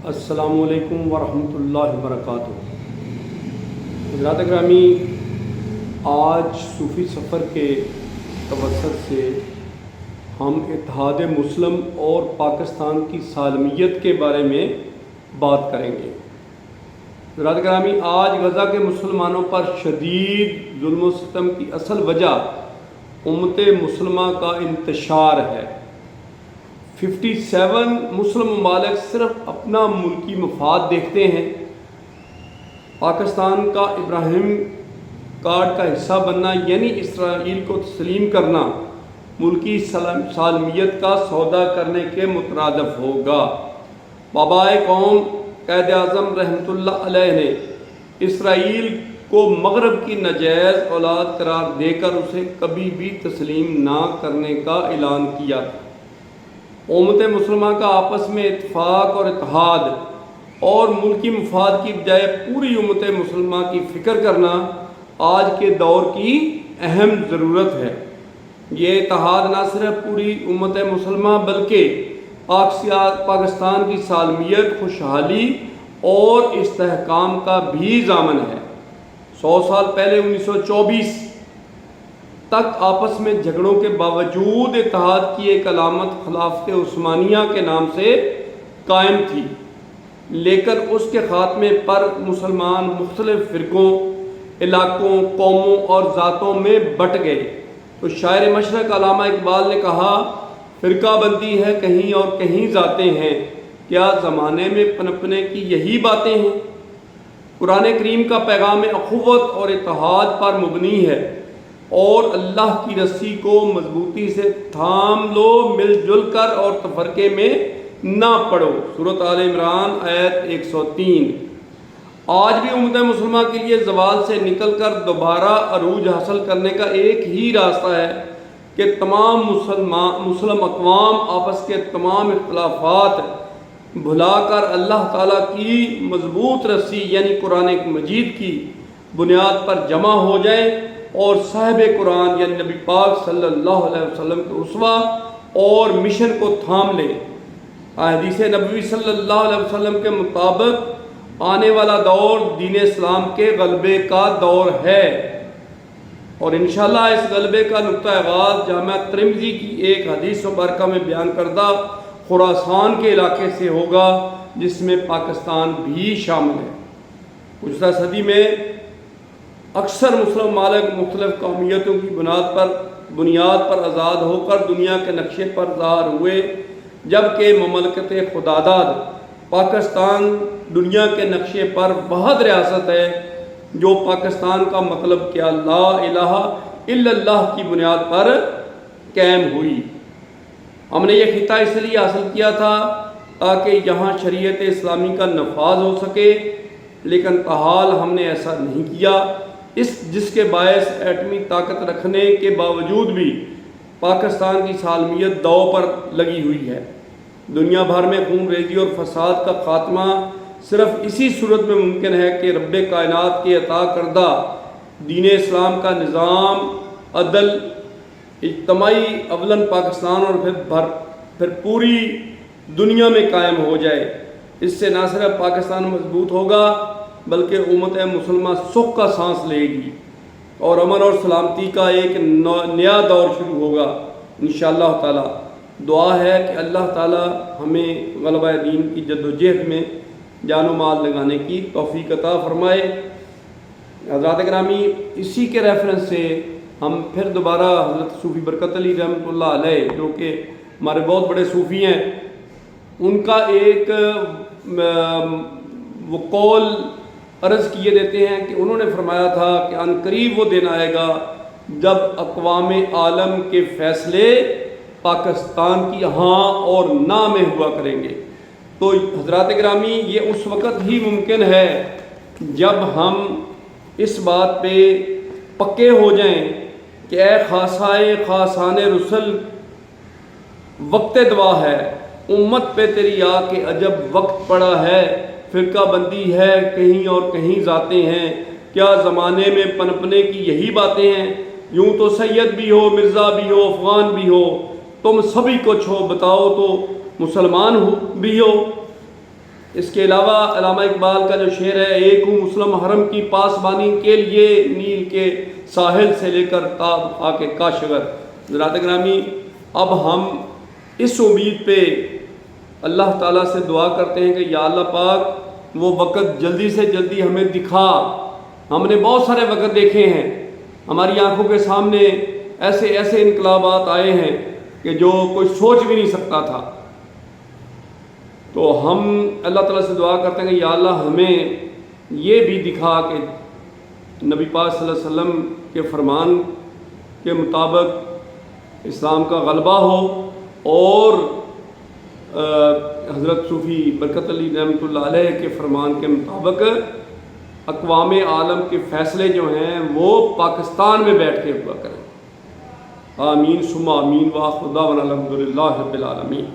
السلام علیکم ورحمۃ اللہ وبرکاتہ۔ حضرات گرامی، آج صوفی سفر کے توسط سے ہم اتحاد مسلم اور پاکستان کی سالمیت کے بارے میں بات کریں گے۔ حضرات گرامی، آج غزہ کے مسلمانوں پر شدید ظلم و ستم کی اصل وجہ امت مسلمہ کا انتشار ہے۔ 57 مسلم ممالک صرف اپنا ملکی مفاد دیکھتے ہیں۔ پاکستان کا ابراہیم کارڈ کا حصہ بننا یعنی اسرائیل کو تسلیم کرنا ملکی سالمیت کا سودا کرنے کے مترادف ہوگا۔ بابائے قوم قائد اعظم رحمۃ اللہ علیہ نے اسرائیل کو مغرب کی ناجائز اولاد قرار دے کر اسے کبھی بھی تسلیم نہ کرنے کا اعلان کیا تھا۔ امت مسلمہ کا آپس میں اتفاق اور اتحاد اور ملکی مفاد کی بجائے پوری امت مسلمہ کی فکر کرنا آج کے دور کی اہم ضرورت ہے۔ یہ اتحاد نہ صرف پوری امت مسلمہ بلکہ پاکستان کی سالمیت، خوشحالی اور استحکام کا بھی ضامن ہے۔ 100 سال پہلے 1924 تک آپس میں جھگڑوں کے باوجود اتحاد کی ایک علامت خلافت عثمانیہ کے نام سے قائم تھی، لیکن اس کے خاتمے پر مسلمان مختلف فرقوں، علاقوں، قوموں اور ذاتوں میں بٹ گئے۔ تو شاعر مشرق علامہ اقبال نے کہا، فرقہ بندی ہے کہیں اور کہیں ذاتیں ہیں، کیا زمانے میں پنپنے کی یہی باتیں ہیں؟ قرآن کریم کا پیغام اخوت اور اتحاد پر مبنی ہے اور اللہ کی رسی کو مضبوطی سے تھام لو، مل جل کر اور تفرقے میں نہ پڑو۔ سورۃ آل عمران آیت 103۔ آج بھی امت مسلمہ کے لیے زوال سے نکل کر دوبارہ عروج حاصل کرنے کا ایک ہی راستہ ہے کہ تمام مسلم اقوام آپس کے تمام اختلافات بھلا کر اللہ تعالیٰ کی مضبوط رسی یعنی قرآن مجید کی بنیاد پر جمع ہو جائیں اور صاحب قرآن یعنی نبی پاک صلی اللہ علیہ وسلم کے اسوہ اور مشن کو تھام لیں۔ حدیث نبوی صلی اللہ علیہ وسلم کے مطابق آنے والا دور دین اسلام کے غلبے کا دور ہے، اور انشاءاللہ اس غلبے کا نقطہ آغاز جامعہ ترمذی کی ایک حدیث مبارکہ میں بیان کردہ خراسان کے علاقے سے ہوگا، جس میں پاکستان بھی شامل ہے۔ گزشتہ صدی میں اکثر مسلم ممالک مختلف قومیتوں کی بنیاد پر آزاد ہو کر دنیا کے نقشے پر ظاہر ہوئے، جبکہ مملکت خداداد پاکستان دنیا کے نقشے پر واحد ریاست ہے جو پاکستان کا مطلب کیا لا الہ الا اللہ کی بنیاد پر قائم ہوئی۔ ہم نے یہ خطہ اس لیے حاصل کیا تھا تاکہ یہاں شریعت اسلامی کا نفاذ ہو سکے، لیکن تاحال ہم نے ایسا نہیں کیا، جس کے باعث ایٹمی طاقت رکھنے کے باوجود بھی پاکستان کی سالمیت داؤ پر لگی ہوئی ہے۔ دنیا بھر میں خون ریزی اور فساد کا خاتمہ صرف اسی صورت میں ممکن ہے کہ رب کائنات کے عطا کردہ دین اسلام کا نظام عدل اجتماعی اولاً پاکستان اور پھر پوری دنیا میں قائم ہو جائے۔ اس سے نہ صرف پاکستان مضبوط ہوگا بلکہ امت مسلمہ سکھ کا سانس لے گی اور امن اور سلامتی کا ایک نیا دور شروع ہوگا انشاءاللہ تعالی۔ دعا ہے کہ اللہ تعالی ہمیں غلبہ دین کی جد و جہد میں جان و مال لگانے کی توفیق عطا فرمائے۔ حضرات گرامی، اسی کے ریفرنس سے ہم پھر دوبارہ حضرت صوفی برکت علی رحمۃ اللہ علیہ، جو کہ ہمارے بہت بڑے صوفی ہیں، ان کا ایک وہ قول عرض کیے دیتے ہیں کہ انہوں نے فرمایا تھا کہ ان قریب وہ دن آئے گا جب اقوام عالم کے فیصلے پاکستان کی ہاں اور نہ میں ہوا کریں گے۔ تو حضرات گرامی، یہ اس وقت ہی ممکن ہے جب ہم اس بات پہ پکے ہو جائیں کہ اے خاصائے خاصان رسل، وقت دعا ہے، امت پہ تیری آ کے عجب وقت پڑا ہے، فرقہ بندی ہے کہیں اور کہیں ذاتیں ہیں، کیا زمانے میں پنپنے کی یہی باتیں ہیں؟ یوں تو سید بھی ہو، مرزا بھی ہو، افغان بھی ہو، تم سبھی کچھ ہو، بتاؤ تو مسلمان ہو بھی ہو۔ اس کے علاوہ علامہ اقبال کا جو شعر ہے، ایک ہوں مسلم حرم کی پاسبانی کے لیے، نیل کے ساحل سے لے کر تاب خاک کاشغر۔ حضرات گرامی، اب ہم اس امید پہ اللہ تعالیٰ سے دعا کرتے ہیں کہ یا اللہ پاک وہ وقت جلدی سے جلدی ہمیں دکھا۔ ہم نے بہت سارے وقت دیکھے ہیں، ہماری آنکھوں کے سامنے ایسے ایسے انقلابات آئے ہیں کہ جو کوئی سوچ بھی نہیں سکتا تھا۔ تو ہم اللہ تعالیٰ سے دعا کرتے ہیں کہ یا اللہ ہمیں یہ بھی دکھا کہ نبی پاک صلی اللہ علیہ وسلم کے فرمان کے مطابق اسلام کا غلبہ ہو، اور حضرت صوفی برکت علی رحمۃ اللہ علیہ کے فرمان کے مطابق اقوام عالم کے فیصلے جو ہیں وہ پاکستان میں بیٹھ کے ہوا کریں۔ آمین ثم آمین، وآخر دعوانا الحمد للہ رب العالمین۔